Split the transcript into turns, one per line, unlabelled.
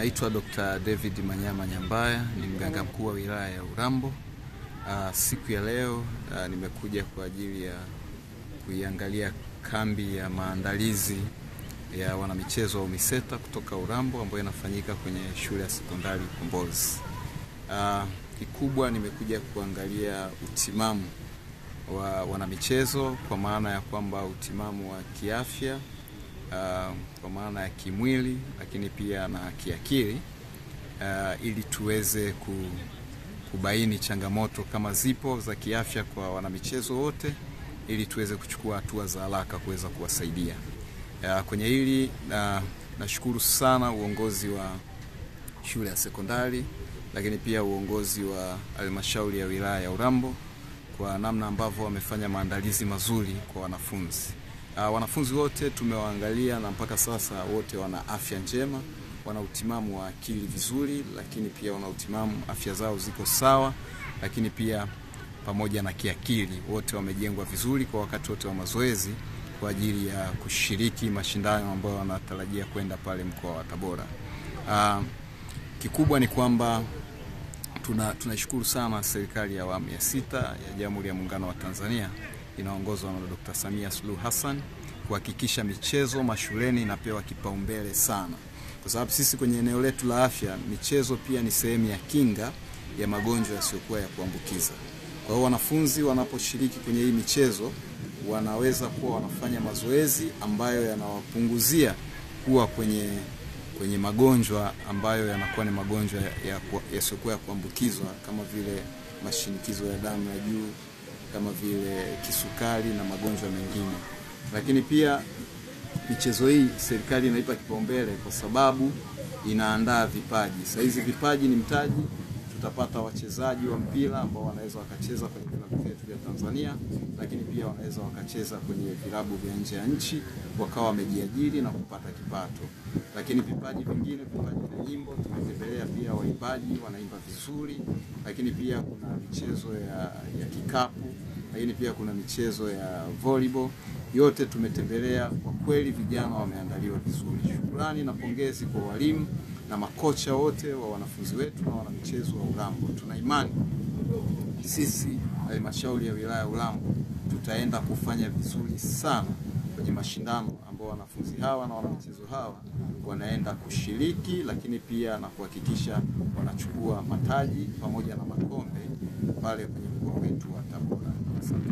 Naitwa Dr. David Manyama Nyambaya, ni mganga mkuu wa wilaya ya Urambo. Siku ya leo nimekuja kwa ajili ya kuiangalia kambi ya maandalizi ya wanamichezo wa UMISETA kutoka Urambo ambayo inafanyika kwenye shule ya sekondari Kombozi. Kikubwa nimekuja kuangalia utimamu wa wanamichezo, kwa maana ya kwamba utimamu wa kiafya, kwa maana ya kimwili lakini pia na kiakili, ili tuweze kubaini changamoto kama zipo za kiafya kwa wanamichezo wote, ili tuweze kuchukua hatua za haraka kuweza kuwasaidia. Kwenye hili nashukuru sana uongozi wa shule ya sekondari, lakini pia uongozi wa halmashauri ya wilaya ya Urambo kwa namna ambavyo wamefanya maandalizi mazuri kwa wanafunzi. Wanafunzi wote tumewaangalia na mpaka sasa wote wana afya njema, wana utimamu wa akili vizuri, lakini pia wana utimamu, afya zao ziko sawa, lakini pia pamoja na kiakili wote wamejengwa vizuri kwa wakati wote wa mazoezi kwa ajili ya kushiriki mashindano ambayo wanatarajia kwenda pale mkoa wa Tabora. Kikubwa ni kwamba tunashukuru sana serikali ya awamu ya 6 ya Jamhuri ya Muungano wa Tanzania inaongozwa na Dr. Samia Suluhu Hassan kuhakikisha michezo mashuleni inapewa kipaumbele sana. Kwa sababu sisi kwenye eneo letu la afya, michezo pia ni sehemu ya kinga ya magonjwa yasiyokuwa ya kuambukiza. Kwa hiyo wanafunzi wanaposhiriki kwenye hii michezo wanaweza kuwa wanafanya mazoezi ambayo yanawapunguzia kuwa kwenye magonjwa ambayo yanakuwa ni magonjwa yasiyokuwa ya kuambukizwa, kama vile mashinikizo ya damu ya juu, kama vile kisukari na magonjwa mengine. Lakini pia michezo hii serikali inaipa kipaumbele kwa sababu inaandaa vipaji. Sasa hizi vipaji ni mtaji. Tutapata wachezaji wa mpira ambao wanaweza wakacheza kwenye vilabu vyetu vya Tanzania, lakini pia wanaweza wakacheza kwenye vilabu vya nje ya nchi wakawa wamejiajiri na kupata kipato. Lakini vipaji vingine, vipaji vya nyimbo, tumetembelea pia waimbaji wanaimba vizuri, lakini pia kuna michezo ya kikapu, lakini pia kuna michezo ya volleyball. Yote tumetembelea, kwa kweli vijana wameandaliwa vizuri. Shukrani na pongezi kwa walimu na makocha wote wa wanafunzi wetu na wanamichezo wa Urambo. Tuna imani sisi halmashauri ya wilaya ya Urambo tutaenda kufanya vizuri sana kwenye mashindano ambao wanafunzi hawa na wanamichezo hawa wanaenda kushiriki, lakini pia na kuhakikisha wanachukua mataji pamoja na makombe pale kwenye mkoa wetu wa Tabora. Asante.